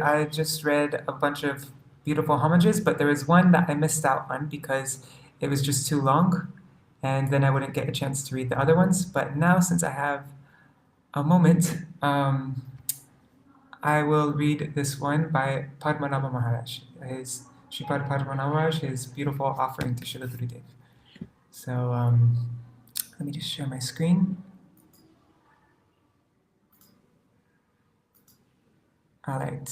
I just read a bunch of beautiful homages, but there was one that I missed out on because it was just too long, and then I wouldn't get a chance to read the other ones. But now, since I have a moment, I will read this one by Padmanābha Mahārāja, his Śrīpāda Padmanābha, his beautiful offering to Śrīla Gurudev. So let me just share my screen. All right.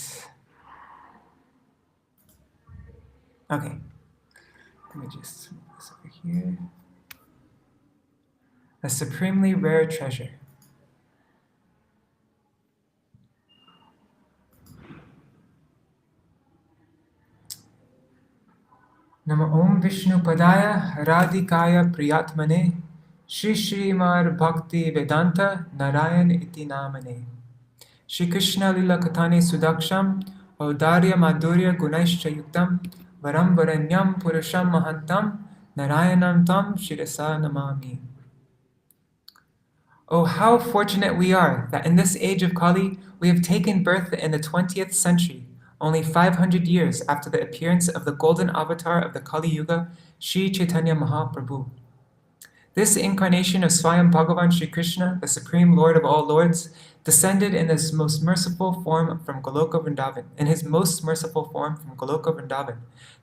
Okay. Let me just move this over here. A supremely rare treasure. Nama Om Vishnu Padaya Radhikaya Priyatmane Śrīmād Bhaktivedānta Narayan Iti Namane Shri Krishna Lila Katane Sudaksham Audarya Madhurya Gunaishcha Yuktam Varam Varanyam Purusham Mahantam Narayanam Tam Shirasa Namami. Oh, how fortunate we are that in this age of Kali we have taken birth in the 20th century, only 500 years after the appearance of the golden avatar of the Kali Yuga, Sri Chaitanya Mahaprabhu. This incarnation of Swayam Bhagavan Shri Krishna, the Supreme Lord of all Lords, descended in his most merciful form from Goloka Vrindavan,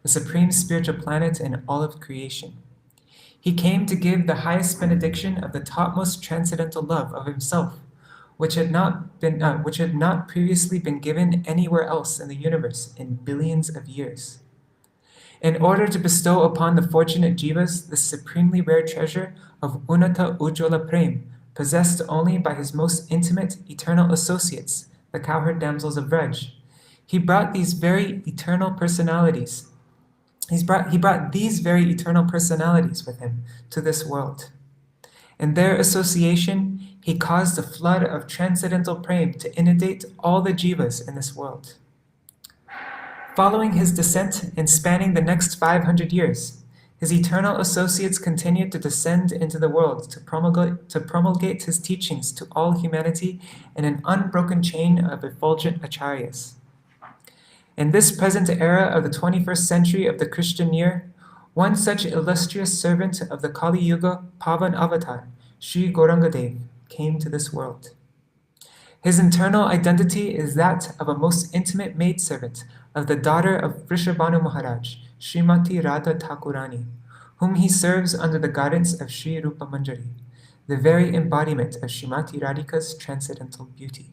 the supreme spiritual planet in all of creation. He came to give the highest benediction of the topmost transcendental love of himself, which had not previously been given anywhere else in the universe in billions of years. In order to bestow upon the fortunate jivas the supremely rare treasure of Unnata Ujjwala Prem, possessed only by his most intimate eternal associates, the cowherd damsels of Vraj, he brought these very eternal personalities. He brought these very eternal personalities with him to this world. In their association, he caused a flood of transcendental prem to inundate all the jivas in this world. Following his descent and spanning the next 500 years, his eternal associates continued to descend into the world to promulgate his teachings to all humanity in an unbroken chain of effulgent acharyas. In this present era of the 21st century of the Christian year, one such illustrious servant of the Kali Yuga Pavan Avatar, Sri Gaurangadev, came to this world. His internal identity is that of a most intimate maidservant of the daughter of Vrishabhanu Mahārāja, Srimati Radha Thakurani, whom he serves under the guidance of Sri Rupa Manjari, the very embodiment of Srimati Radhika's transcendental beauty.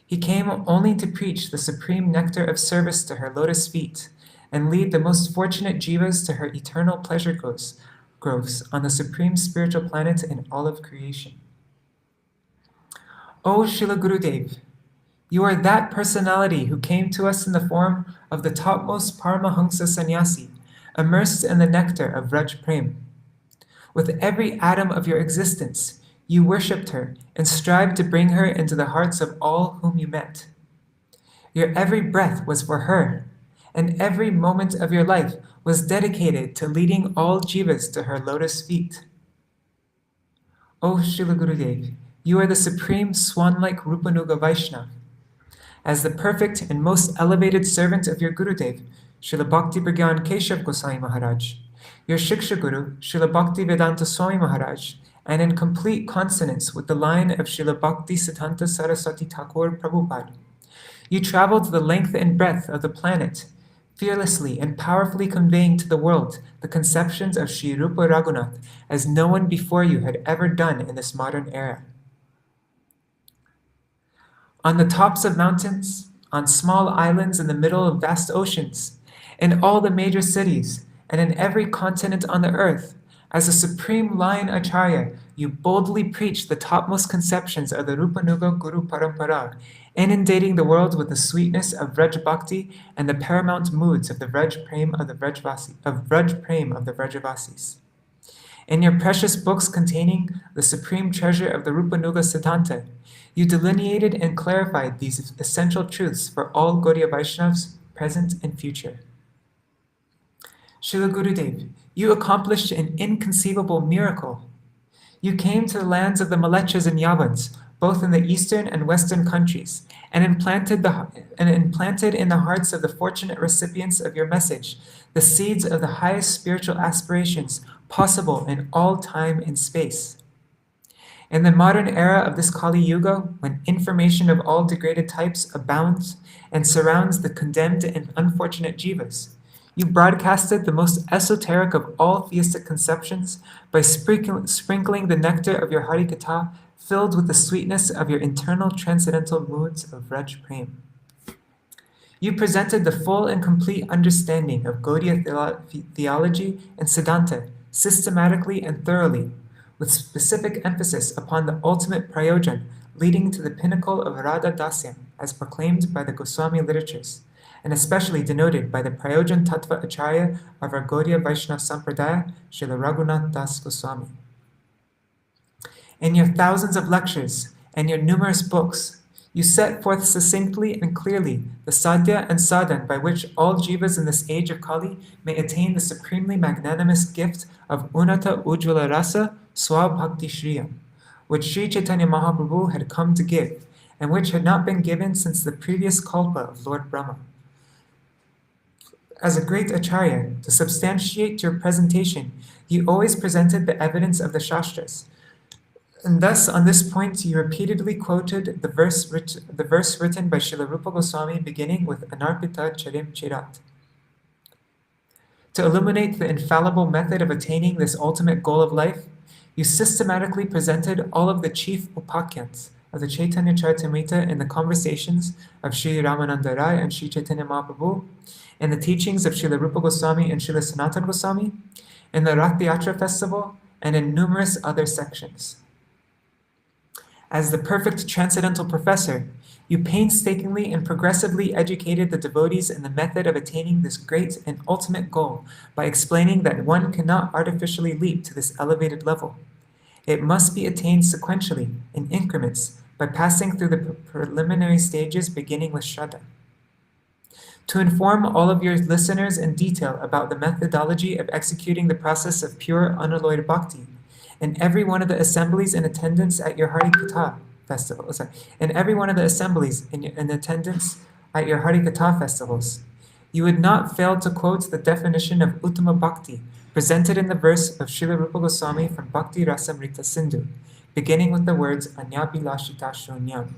He came only to preach the supreme nectar of service to her lotus feet and lead the most fortunate jivas to her eternal pleasure groves on the supreme spiritual planet in all of creation. O Srila Gurudev, you are that personality who came to us in the form of the topmost Paramahamsa sannyasi, immersed in the nectar of Vraj Prem. With every atom of your existence, you worshipped her and strived to bring her into the hearts of all whom you met. Your every breath was for her, and every moment of your life was dedicated to leading all jivas to her lotus feet. O Srila Gurudev, you are the supreme swan-like Rupanuga Vaishnava. As the perfect and most elevated servant of your Gurudev, Srila Bhakti Pragyan Keshav Goswami Maharaj, your Shiksha Guru, Srila Bhaktivedānta Swami Maharaj, and in complete consonance with the line of Srila Bhakti Siddhanta Saraswati Thakur Prabhupada, you traveled the length and breadth of the planet, fearlessly and powerfully conveying to the world the conceptions of Sri Rupa Raghunath as no one before you had ever done in this modern era. On the tops of mountains, on small islands in the middle of vast oceans, in all the major cities, and in every continent on the earth, as a supreme lion acharya, you boldly preached the topmost conceptions of the Rupanuga Guru Parampara, inundating the world with the sweetness of Vraj Bhakti and the paramount moods of the Vraj Prem of the Vrajavasis. In your precious books containing the supreme treasure of the Rupanuga Siddhanta, you delineated and clarified these essential truths for all Gaudiya Vaishnavas, present and future. Srila Gurudev, you accomplished an inconceivable miracle. You came to the lands of the Malechas and Yavans, both in the eastern and western countries, and implanted in the hearts of the fortunate recipients of your message the seeds of the highest spiritual aspirations possible in all time and space. In the modern era of this Kali Yuga, when information of all degraded types abounds and surrounds the condemned and unfortunate jivas, you broadcasted the most esoteric of all theistic conceptions by sprinkling the nectar of your Harikatha filled with the sweetness of your internal transcendental moods of Vraj Prem. You presented the full and complete understanding of Gaudiya theology and Siddhanta systematically and thoroughly, with specific emphasis upon the ultimate prayojan leading to the pinnacle of Radha Dasyam as proclaimed by the Goswami literatures, and especially denoted by the Prayojan Tattva Acharya of our Gaudiya Vaishnava Sampradaya, Srila Raghunath Das Goswami. In your thousands of lectures and your numerous books, you set forth succinctly and clearly the sadhya and sadhan by which all jivas in this age of Kali may attain the supremely magnanimous gift of Unata Ujjvala Rasa Swabhakti Shriyam, which Sri Chaitanya Mahaprabhu had come to give, and which had not been given since the previous kalpa of Lord Brahma. As a great acharya, to substantiate your presentation, you always presented the evidence of the Shastras, and thus on this point you repeatedly quoted the verse written by Srila Rupa Goswami beginning with Anarpita Charim Chirat. To illuminate the infallible method of attaining this ultimate goal of life, you systematically presented all of the chief upakyans of the Chaitanya Charitamrita in the conversations of Sri Ramananda Rai and Sri Chaitanya Mahaprabhu, in the teachings of Srila Rupa Goswami and Srila Sanatana Goswami, in the Rath Yatra festival, and in numerous other sections. As the perfect transcendental professor, you painstakingly and progressively educated the devotees in the method of attaining this great and ultimate goal by explaining that one cannot artificially leap to this elevated level. It must be attained sequentially, in increments, by passing through the preliminary stages beginning with Shraddha. To inform all of your listeners in detail about the methodology of executing the process of pure unalloyed bhakti, in every one of the assemblies in attendance at your Harikatha festival, in every one of the assemblies in attendance at your Harikatha festivals, you would not fail to quote the definition of Uttama Bhakti presented in the verse of Srila Rupa Goswami from Bhakti Rasamrita Sindhu, beginning with the words Anyabhilashita Shunyam.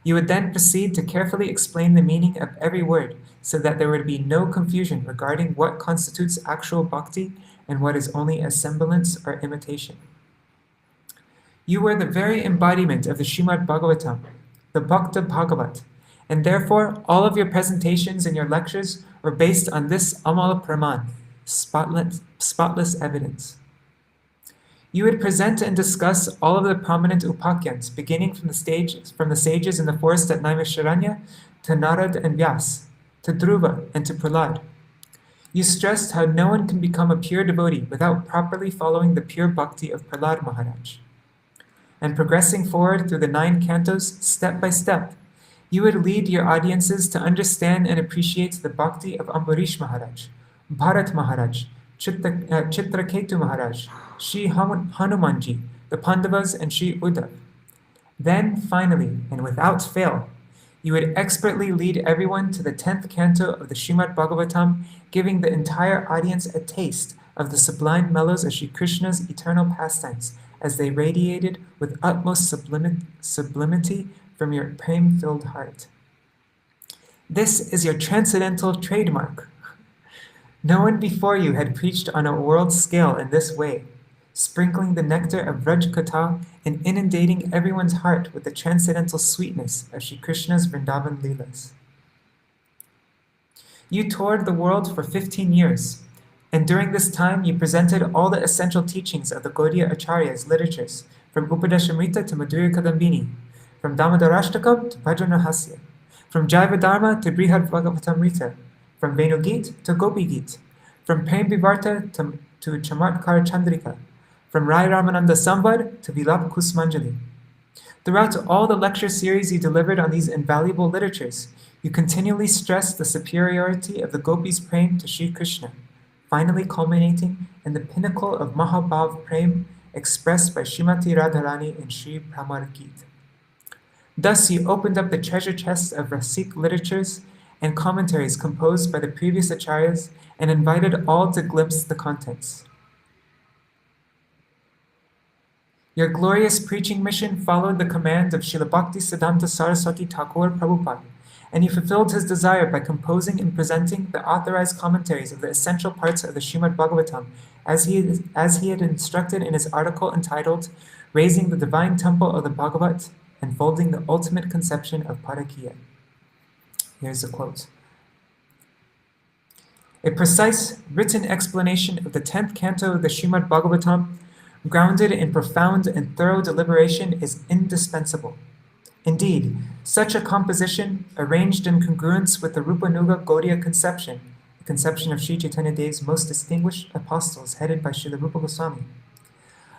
You would then proceed to carefully explain the meaning of every word so that there would be no confusion regarding what constitutes actual bhakti and what is only a semblance or imitation. You were the very embodiment of the Śrīmad Bhagavatam, the Bhakta Bhagavat, and therefore all of your presentations and your lectures were based on this Amala Praman, spotless evidence. You would present and discuss all of the prominent upakyans, beginning from the sages in the forest at Naimisharanya, to Narad and Vyas, to Dhruva and to Prahlad. You stressed how no one can become a pure devotee without properly following the pure bhakti of Prahlad Maharaj. And progressing forward through the 9 cantos, step by step, you would lead your audiences to understand and appreciate the bhakti of Ambarish Maharaj, Bharat Maharaj, Chitraketu Maharaj, Sri Hanumanji, the Pandavas, and Sri Uddhav. Then, finally, and without fail, you would expertly lead everyone to the 10th canto of the Śrīmad Bhagavatam, giving the entire audience a taste of the sublime mellows of Sri Krishna's eternal pastimes as they radiated with utmost sublimity from your prem-filled heart. This is your transcendental trademark. No one before you had preached on a world scale in this way, sprinkling the nectar of Vraj Katha and inundating everyone's heart with the transcendental sweetness of Sri Krishna's Vrindavan Leelas. You toured the world for 15 years, and during this time you presented all the essential teachings of the Gaudiya Acharya's literatures, from Upadeshamrita to Madhurya Kadambini, from Damodarashtakam to Bhajanahasya, from Jaiva Dharma to Brihad Bhagavatamrita, from Venugit to Gopi Git, from Prem Vivarta to Chamatkar Chandrika, from Rai Ramananda Samvad to Vilap Kusmanjali. Throughout all the lecture series you delivered on these invaluable literatures, you continually stressed the superiority of the Gopis' Prem to Sri Krishna, finally culminating in the pinnacle of Mahabhav Prem expressed by Srimati Radharani in Sri Bhramar Geet. Thus he opened up the treasure chests of Rasik literatures and commentaries composed by the previous acharyas and invited all to glimpse the contents. Your glorious preaching mission followed the command of Srila Bhaktivedānta Saraswati Thakur Prabhupada, and he fulfilled his desire by composing and presenting the authorized commentaries of the essential parts of the Śrīmad Bhagavatam, as he had instructed in his article entitled Raising the Divine Temple of the Bhagavat, Unfolding the Ultimate Conception of Parakya. Here's a quote. A precise written explanation of the 10th canto of the Śrīmad Bhagavatam, grounded in profound and thorough deliberation, is indispensable. Indeed, such a composition, arranged in congruence with the Rupanuga Gaudiya conception, the conception of Sri Chaitanya Dev's most distinguished apostles headed by Srila Rupa Goswami,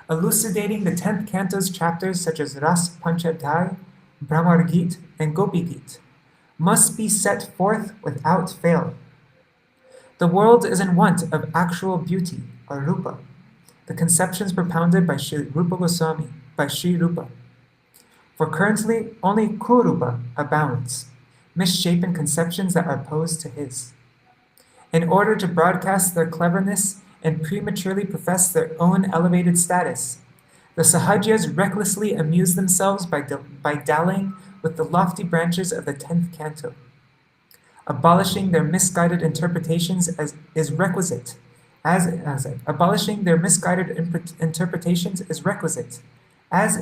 elucidating the 10th canto's chapters such as Ras Panchadhyay, Brahmar Gita, and Gopi Gita, must be set forth without fail. The world is in want of actual beauty, or Rupa, the conceptions propounded by Sri Rupa Goswami, by Sri Rupa. For currently, only Kurupa abounds, misshapen conceptions that are opposed to his. In order to broadcast their cleverness and prematurely profess their own elevated status, the Sahajas recklessly amuse themselves by dallying with the lofty branches of the 10th canto. Abolishing their misguided interpretations is requisite, as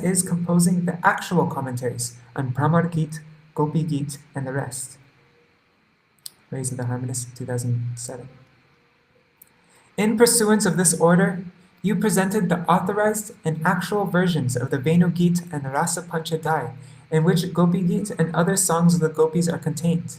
is composing the actual commentaries on Brahmar Gita, Gopi Gita, and the rest. Raised of the Harmonist, 2007. In pursuance of this order, you presented the authorized and actual versions of the Venu Gita and the Rasa Panchadhyay, in which Gopi Gita and other songs of the gopis are contained.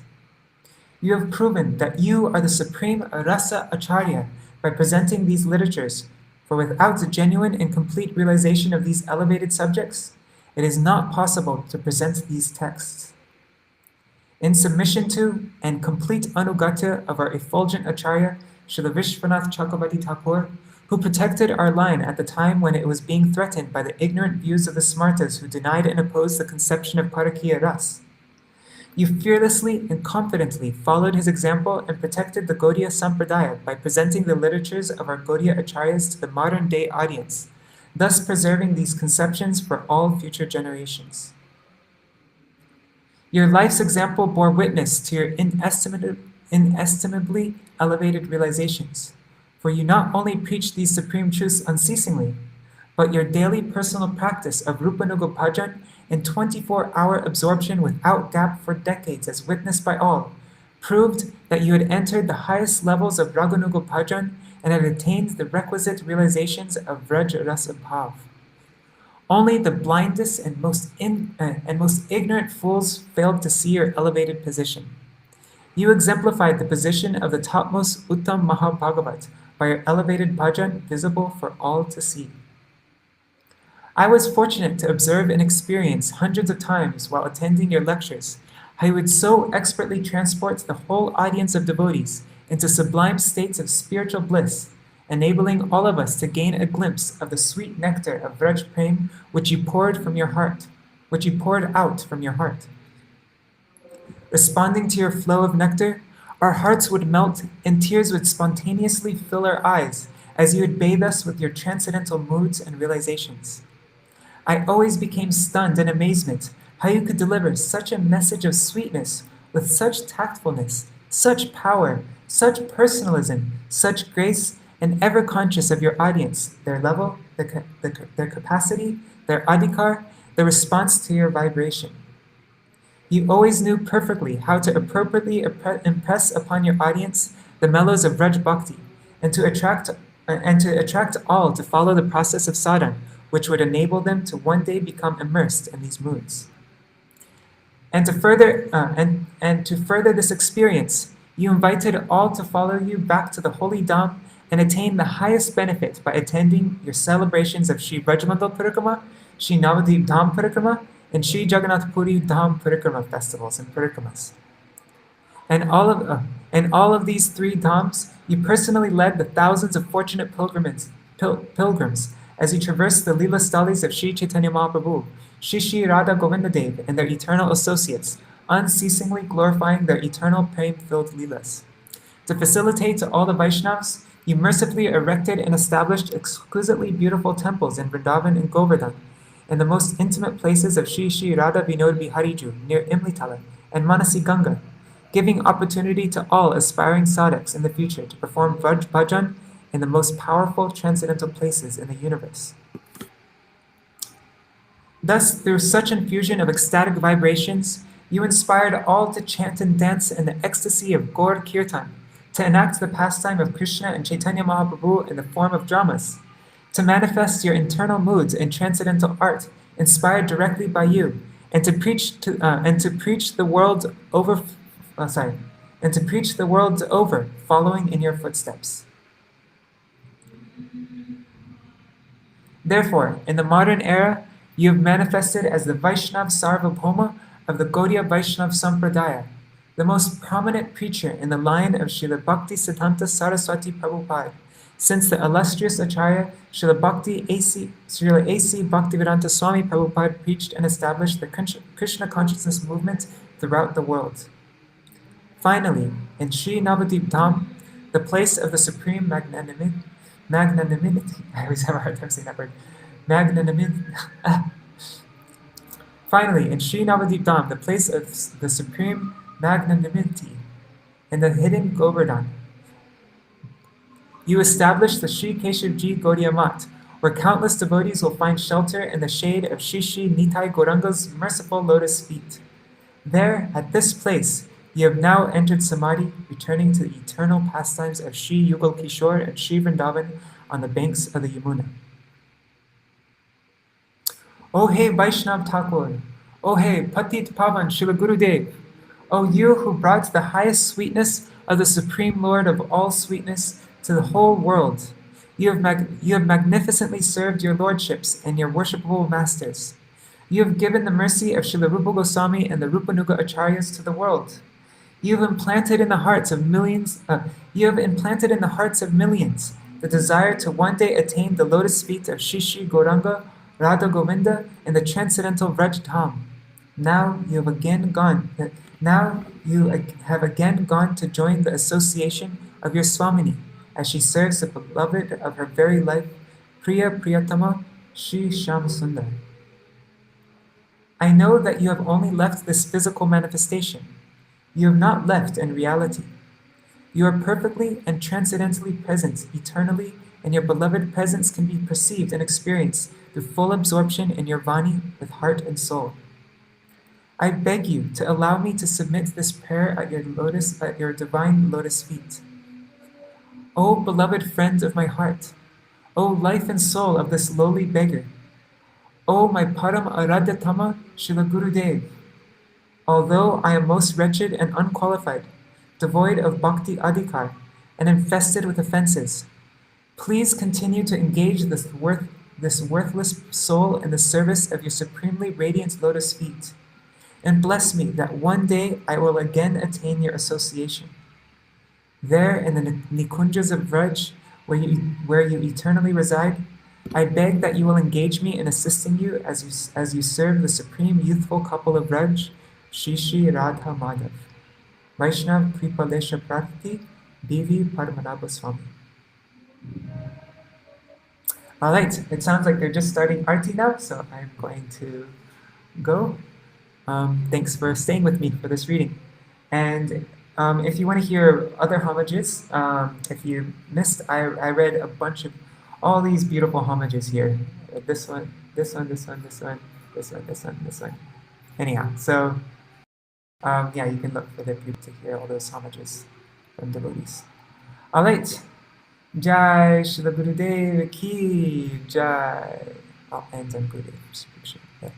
You have proven that you are the supreme Rasa Acharya by presenting these literatures, for without the genuine and complete realization of these elevated subjects, it is not possible to present these texts. In submission to and complete anugatya of our effulgent Acharya, Srila Vishwanath Chakravarti Thakur, who protected our line at the time when it was being threatened by the ignorant views of the Smartas who denied and opposed the conception of Parakya Ras. You fearlessly and confidently followed his example and protected the Gaudiya Sampradaya by presenting the literatures of our Gaudiya Acharyas to the modern-day audience, thus preserving these conceptions for all future generations. Your life's example bore witness to your inestimably elevated realizations, for you not only preach these supreme truths unceasingly, but your daily personal practice of Rupanuga Bhajan and 24-hour absorption without gap for decades, as witnessed by all, proved that you had entered the highest levels of Raganuga Bhajan and had attained the requisite realizations of Vraj Rasa Bhav. Only the blindest and most ignorant fools failed to see your elevated position. You exemplified the position of the topmost Uttam Mahabhagavat by your elevated bhajan visible for all to see. I was fortunate to observe and experience hundreds of times while attending your lectures how you would so expertly transport the whole audience of devotees into sublime states of spiritual bliss, enabling all of us to gain a glimpse of the sweet nectar of Vraj Prem which you poured out from your heart. Responding to your flow of nectar, our hearts would melt and tears would spontaneously fill our eyes as you would bathe us with your transcendental moods and realizations. I always became stunned in amazement how you could deliver such a message of sweetness with such tactfulness, such power, such personalism, such grace, and ever conscious of your audience, their level, their capacity, their adhikar, the response to your vibration. You always knew perfectly how to appropriately impress upon your audience the mellows of Vraj Bhakti, and to attract all to follow the process of sadhana, which would enable them to one day become immersed in these moods. And to further this experience, you invited all to follow you back to the holy Dham and attain the highest benefit by attending your celebrations of Sri Brajamandal Parikrama, Sri Navadvip Dham Parikrama, and Sri Jagannath Puri Dham Parikrama festivals and parikramas. And all of these three dhams, you personally led the thousands of fortunate pilgrims as you traversed the Leela Stalis of Sri Chaitanya Mahaprabhu, Shri Shri Radha Govindadev and their eternal associates, unceasingly glorifying their eternal prem-filled leelas. To facilitate to all the Vaishnavas, you mercifully erected and established exquisitely beautiful temples in Vrindavan and Govardhan, and the most intimate places of Shri Shri Radha Vinod Bihariju near Imlitala and Manasi Ganga, giving opportunity to all aspiring sadhaks in the future to perform Vraj Bhajan in the most powerful transcendental places in the universe. Thus, through such infusion of ecstatic vibrations, you inspired all to chant and dance in the ecstasy of Gaur Kirtan, to enact the pastime of Krishna and Chaitanya Mahaprabhu in the form of dramas, to manifest your internal moods in transcendental art, inspired directly by you, and to preach the world over, following in your footsteps. Therefore, in the modern era, you have manifested as the Vaishnav Sarvabhauma of the Gaudiya Vaishnav Sampradaya, the most prominent preacher in the line of Srila Bhakti Siddhanta Saraswati Prabhupada, since the illustrious Acharya Srila A.C. Bhaktivedānta Swami Prabhupada preached and established the Krishna consciousness movement throughout the world. Finally, in Sri Navadip Dham, the place of the supreme magnanimity, I always have a hard time saying that word, Finally, in Sri Navadip Dham, the place of the supreme magnanimity in the hidden Govardhan, you established the Sri Keshavji Gaudiya Mat, where countless devotees will find shelter in the shade of Sri Sri Nitai Gauranga's merciful lotus feet. There, at this place, you have now entered Samadhi, returning to the eternal pastimes of Sri Yugal Kishore and Sri Vrindavan on the banks of the Yamuna. O hey Vaishnav Thakur, O hey Patit Pavan Srila Gurudev, O you who brought the highest sweetness of the Supreme Lord of all sweetness to the whole world, you have magnificently served your lordships and your worshipable masters. You have given the mercy of Srila Rupa Goswami and the Rupanuga Acharyas to the world. You have implanted in the hearts of millions the desire to one day attain the lotus feet of Shri Shri Gauranga, Radha Govinda, and the transcendental Vraj Dham. Now you have again gone to join the association of your Swamini, as she serves the beloved of her very life, Priya Priyatama, Shri Shyam Sundar. I know that you have only left this physical manifestation. You have not left in reality. You are perfectly and transcendently present eternally, and your beloved presence can be perceived and experienced through full absorption in your Vani with heart and soul. I beg you to allow me to submit this prayer at your divine lotus feet. O beloved friend of my heart, O life and soul of this lowly beggar, O my Param Aradhyatama Srila Gurudev, although I am most wretched and unqualified, devoid of bhakti adhikar, and infested with offenses, please continue to engage this worthless soul in the service of your supremely radiant lotus feet, and bless me that one day I will again attain your association. There in the Nikunjas of Vraj, where you eternally reside, I beg that you will engage me in assisting you as you serve the supreme youthful couple of Vraj, Shri Shri Radha Madhav. Vaishnav Kripalesha Prati, Devi Padmanābha Swami. All right, it sounds like they're just starting Arti now, so I'm going to go. Thanks for staying with me for this reading. And if you want to hear other homages, if you missed, I read a bunch of all these beautiful homages here. This one. Anyhow, so yeah, you can look for the people to hear all those homages from devotees. All right. Jai Srila Gurudev Ki Jai. I'll end on Gurudev's picture. Yeah.